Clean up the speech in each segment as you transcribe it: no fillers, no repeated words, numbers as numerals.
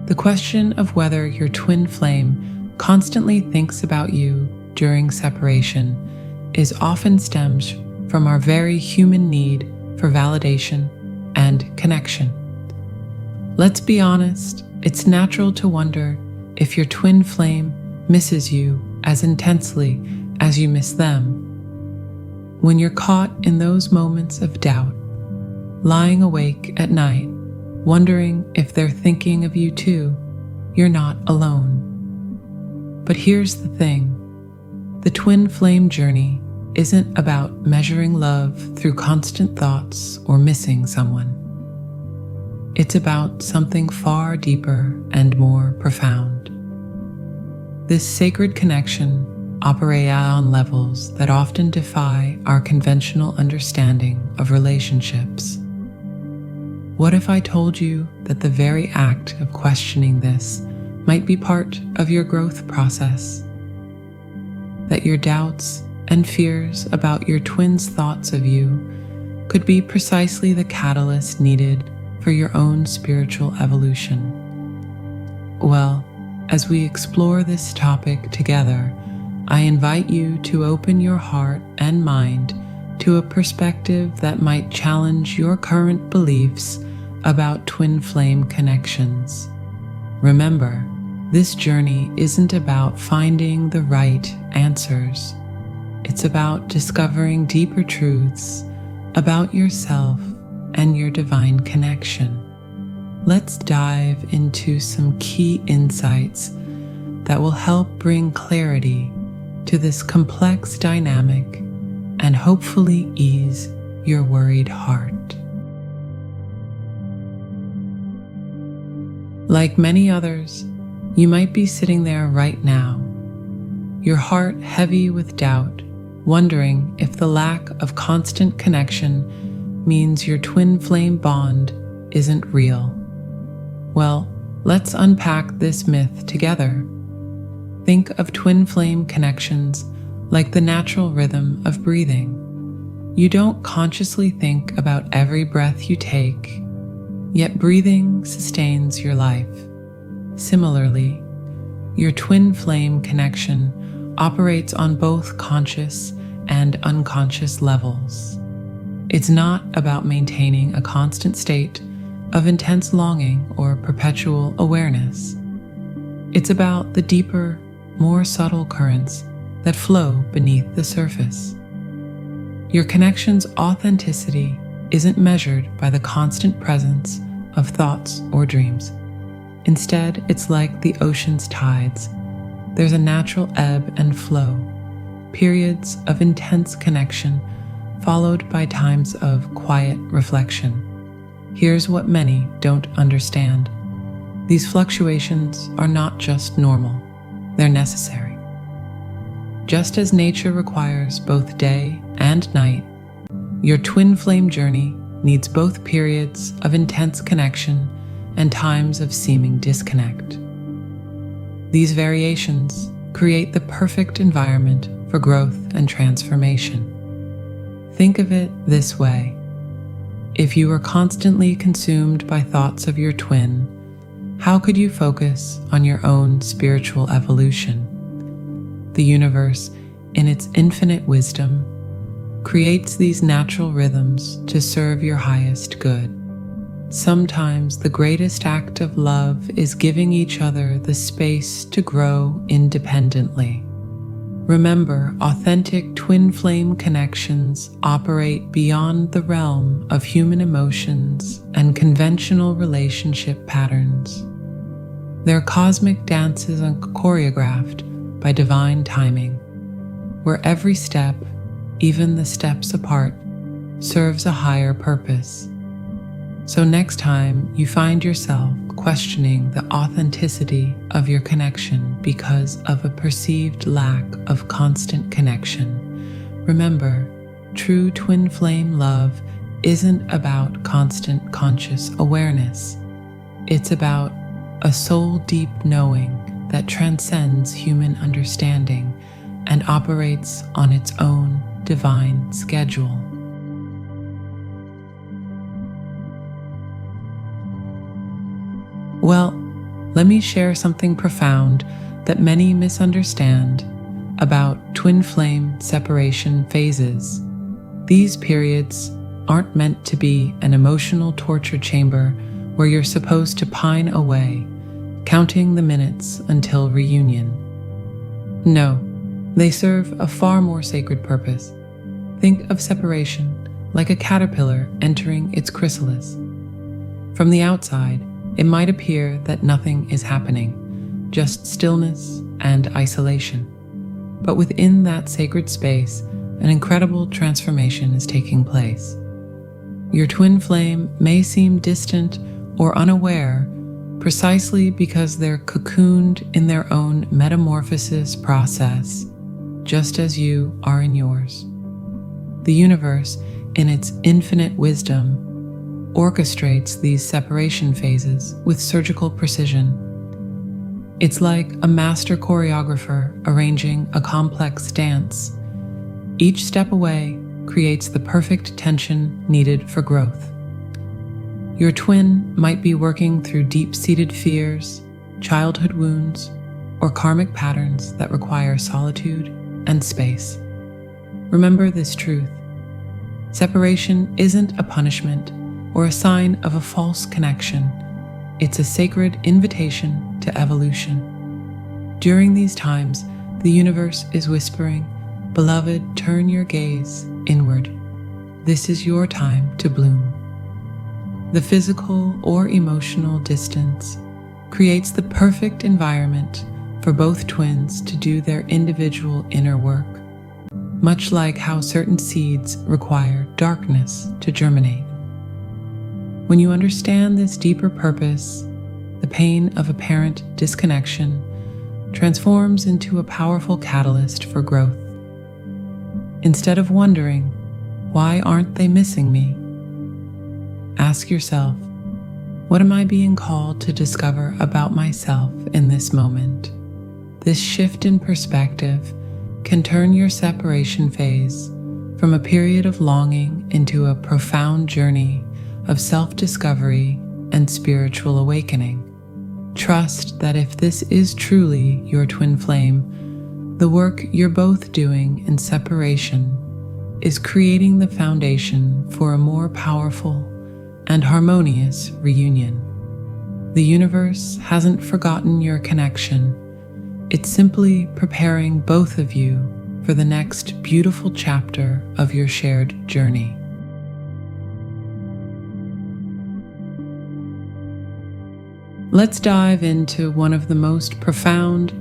The question of whether your twin flame constantly thinks about you during separation is often stems from our very human need for validation and connection. Let's be honest, it's natural to wonder if your twin flame misses you as intensely as you miss them. When you're caught in those moments of doubt, lying awake at night, wondering if they're thinking of you too, you're not alone. But here's the thing. The twin flame journey isn't about measuring love through constant thoughts or missing someone. It's about something far deeper and more profound. This sacred connection operates on levels that often defy our conventional understanding of relationships. What if I told you that the very act of questioning this might be part of your growth process? That your doubts and fears about your twin's thoughts of you could be precisely the catalyst needed for your own spiritual evolution? Well, as we explore this topic together, I invite you to open your heart and mind to a perspective that might challenge your current beliefs about twin flame connections. Remember, this journey isn't about finding the right answers. It's about discovering deeper truths about yourself and your divine connection. Let's dive into some key insights that will help bring clarity to this complex dynamic and hopefully ease your worried heart. Like many others, you might be sitting there right now, your heart heavy with doubt, wondering if the lack of constant connection means your twin flame bond isn't real. Well, let's unpack this myth together. Think of twin flame connections like the natural rhythm of breathing. You don't consciously think about every breath you take, yet breathing sustains your life. Similarly, your twin flame connection operates on both conscious and unconscious levels. It's not about maintaining a constant state of intense longing or perpetual awareness. It's about the deeper, more subtle currents that flow beneath the surface. Your connection's authenticity isn't measured by the constant presence of thoughts or dreams. Instead, it's like the ocean's tides. There's a natural ebb and flow, periods of intense connection followed by times of quiet reflection. Here's what many don't understand. These fluctuations are not just normal, they're necessary. Just as nature requires both day and night, your twin flame journey needs both periods of intense connection and times of seeming disconnect. These variations create the perfect environment for growth and transformation. Think of it this way. If you were constantly consumed by thoughts of your twin, how could you focus on your own spiritual evolution? The universe, in its infinite wisdom, creates these natural rhythms to serve your highest good. Sometimes the greatest act of love is giving each other the space to grow independently. Remember, authentic twin flame connections operate beyond the realm of human emotions and conventional relationship patterns. Their cosmic dances are choreographed by divine timing, where every step, even the steps apart, serves a higher purpose. So next time you find yourself questioning the authenticity of your connection because of a perceived lack of constant connection, remember, true twin flame love isn't about constant conscious awareness. It's about a soul-deep knowing that transcends human understanding and operates on its own divine schedule. Well, let me share something profound that many misunderstand about twin flame separation phases. These periods aren't meant to be an emotional torture chamber where you're supposed to pine away, counting the minutes until reunion. No, they serve a far more sacred purpose. Think of separation like a caterpillar entering its chrysalis. From the outside, it might appear that nothing is happening, just stillness and isolation. But within that sacred space, an incredible transformation is taking place. Your twin flame may seem distant or unaware precisely because they're cocooned in their own metamorphosis process, just as you are in yours. The universe, in its infinite wisdom, orchestrates these separation phases with surgical precision. It's like a master choreographer arranging a complex dance. Each step away creates the perfect tension needed for growth. Your twin might be working through deep-seated fears, childhood wounds, or karmic patterns that require solitude and space. Remember this truth. Separation isn't a punishment or a sign of a false connection. It's a sacred invitation to evolution. During these times, the universe is whispering, "Beloved, turn your gaze inward. This is your time to bloom." The physical or emotional distance creates the perfect environment for both twins to do their individual inner work, much like how certain seeds require darkness to germinate. When you understand this deeper purpose, the pain of apparent disconnection transforms into a powerful catalyst for growth. Instead of wondering, "Why aren't they missing me?" ask yourself, "What am I being called to discover about myself in this moment?" This shift in perspective can turn your separation phase from a period of longing into a profound journey of self-discovery and spiritual awakening. Trust that if this is truly your twin flame, the work you're both doing in separation is creating the foundation for a more powerful and harmonious reunion. The universe hasn't forgotten your connection. It's simply preparing both of you for the next beautiful chapter of your shared journey. Let's dive into one of the most profound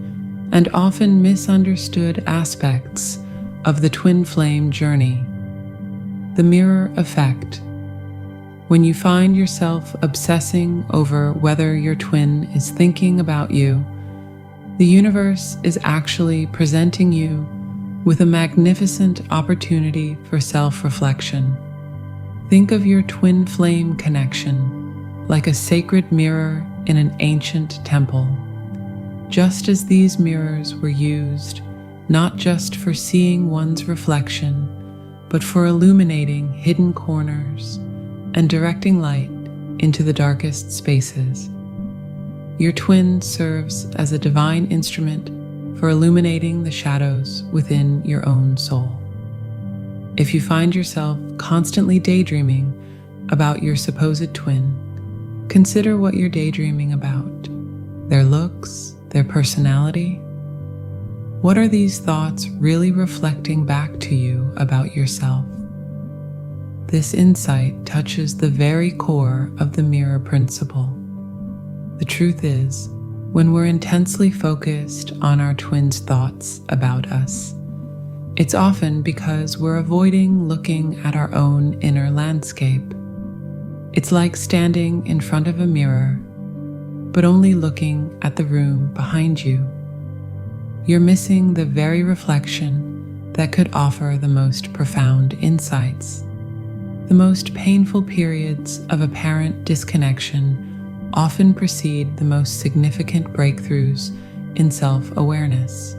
and often misunderstood aspects of the twin flame journey: the mirror effect. When you find yourself obsessing over whether your twin is thinking about you, the universe is actually presenting you with a magnificent opportunity for self-reflection. Think of your twin flame connection like a sacred mirror in an ancient temple. Just as these mirrors were used not just for seeing one's reflection, but for illuminating hidden corners and directing light into the darkest spaces. Your twin serves as a divine instrument for illuminating the shadows within your own soul. If you find yourself constantly daydreaming about your supposed twin, consider what you're daydreaming about: their looks, their personality. What are these thoughts really reflecting back to you about yourself? This insight touches the very core of the mirror principle. The truth is, when we're intensely focused on our twin's thoughts about us, it's often because we're avoiding looking at our own inner landscape. It's like standing in front of a mirror, but only looking at the room behind you. You're missing the very reflection that could offer the most profound insights. The most painful periods of apparent disconnection often precede the most significant breakthroughs in self-awareness.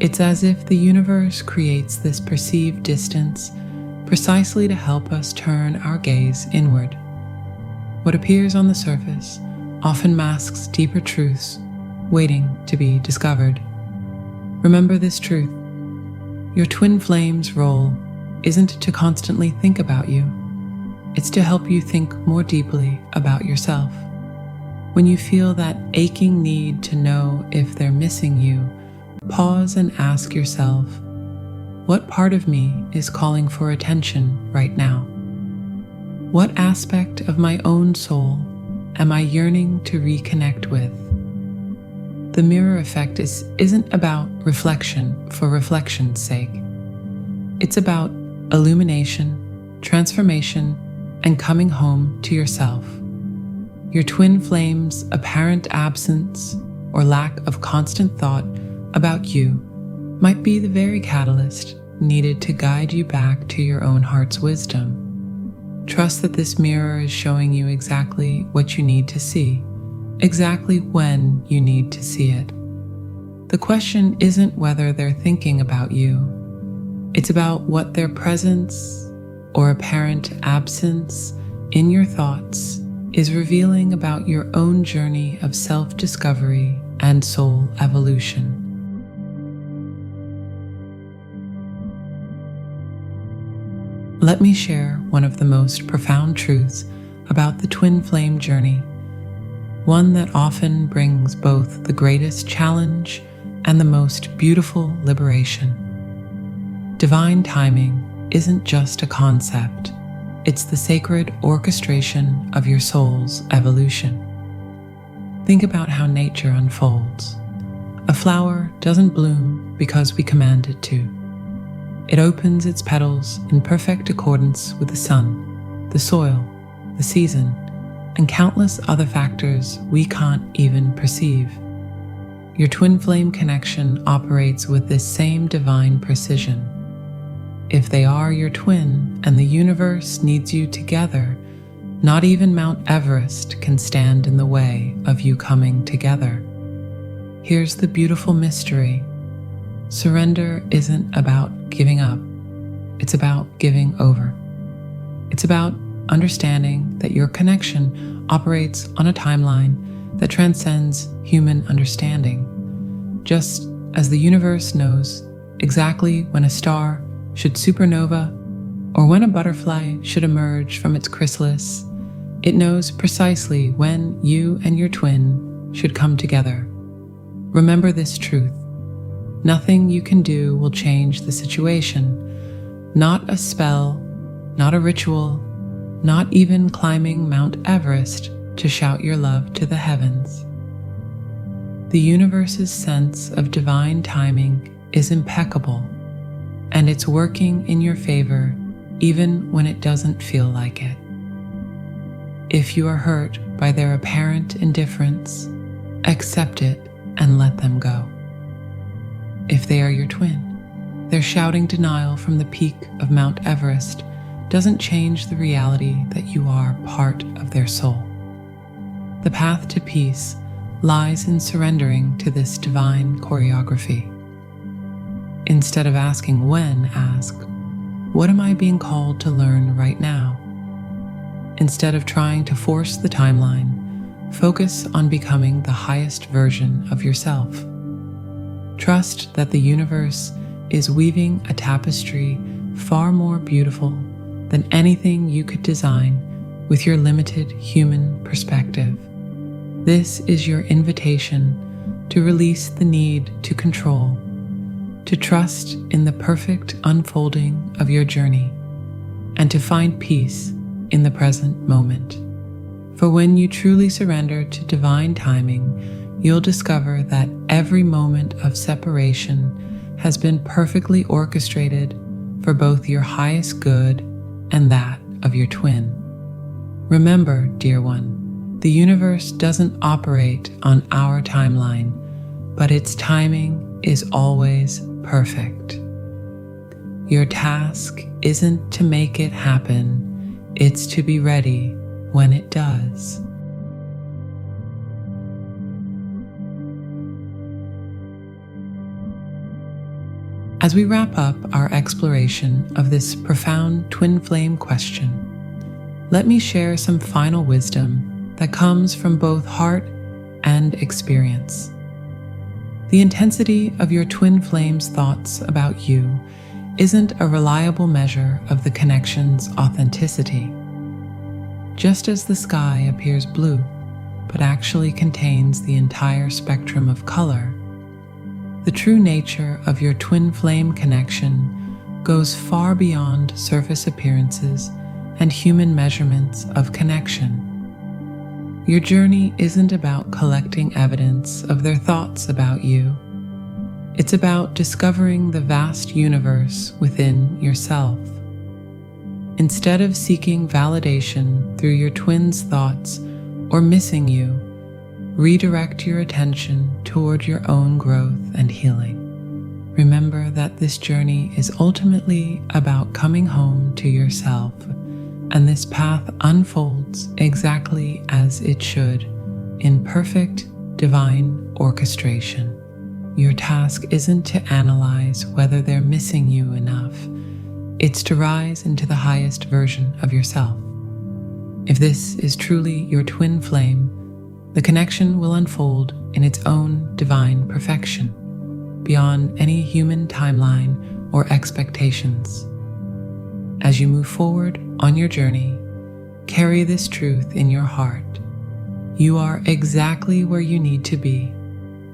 It's as if the universe creates this perceived distance precisely to help us turn our gaze inward. What appears on the surface often masks deeper truths waiting to be discovered. Remember this truth: your twin flame's role isn't to constantly think about you. It's to help you think more deeply about yourself. When you feel that aching need to know if they're missing you, pause and ask yourself, what part of me is calling for attention right now? What aspect of my own soul am I yearning to reconnect with? The mirror effect isn't about reflection for reflection's sake. It's about illumination, transformation, and coming home to yourself. Your twin flame's apparent absence or lack of constant thought about you might be the very catalyst needed to guide you back to your own heart's wisdom. Trust that this mirror is showing you exactly what you need to see, exactly when you need to see it. The question isn't whether they're thinking about you. It's about what their presence or apparent absence in your thoughts is revealing about your own journey of self-discovery and soul evolution. Let me share one of the most profound truths about the twin flame journey, one that often brings both the greatest challenge and the most beautiful liberation. Divine timing isn't just a concept, it's the sacred orchestration of your soul's evolution. Think about how nature unfolds. A flower doesn't bloom because we command it to. It opens its petals in perfect accordance with the sun, the soil, the season, and countless other factors we can't even perceive. Your twin flame connection operates with this same divine precision. If they are your twin and the universe needs you together, not even Mount Everest can stand in the way of you coming together. Here's the beautiful mystery. Surrender isn't about giving up. It's about giving over. It's about understanding that your connection operates on a timeline that transcends human understanding. Just as the universe knows exactly when a star should supernova or when a butterfly should emerge from its chrysalis, it knows precisely when you and your twin should come together. Remember this truth. Nothing you can do will change the situation. Not a spell, not a ritual, not even climbing Mount Everest to shout your love to the heavens. The universe's sense of divine timing is impeccable, and it's working in your favor even when it doesn't feel like it. If you are hurt by their apparent indifference, accept it and let them go. If they are your twin, their shouting denial from the peak of Mount Everest doesn't change the reality that you are part of their soul. The path to peace lies in surrendering to this divine choreography. Instead of asking when, ask, what am I being called to learn right now? Instead of trying to force the timeline, focus on becoming the highest version of yourself. Trust that the universe is weaving a tapestry far more beautiful than anything you could design with your limited human perspective. This is your invitation to release the need to control, to trust in the perfect unfolding of your journey, and to find peace in the present moment. For when you truly surrender to divine timing, you'll discover that every moment of separation has been perfectly orchestrated for both your highest good and that of your twin. Remember, dear one, the universe doesn't operate on our timeline, but its timing is always perfect. Your task isn't to make it happen, it's to be ready when it does. As we wrap up our exploration of this profound twin flame question, let me share some final wisdom that comes from both heart and experience. The intensity of your twin flame's thoughts about you isn't a reliable measure of the connection's authenticity. Just as the sky appears blue, but actually contains the entire spectrum of color, the true nature of your twin flame connection goes far beyond surface appearances and human measurements of connection. Your journey isn't about collecting evidence of their thoughts about you. It's about discovering the vast universe within yourself. Instead of seeking validation through your twin's thoughts or missing you, redirect your attention toward your own growth and healing. Remember that this journey is ultimately about coming home to yourself, and this path unfolds exactly as it should, in perfect divine orchestration. Your task isn't to analyze whether they're missing you enough. It's to rise into the highest version of yourself. If this is truly your twin flame, the connection will unfold in its own divine perfection, beyond any human timeline or expectations. As you move forward on your journey, carry this truth in your heart. You are exactly where you need to be,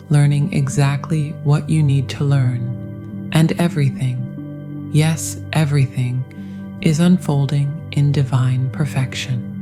learning exactly what you need to learn, and everything, yes, everything, is unfolding in divine perfection.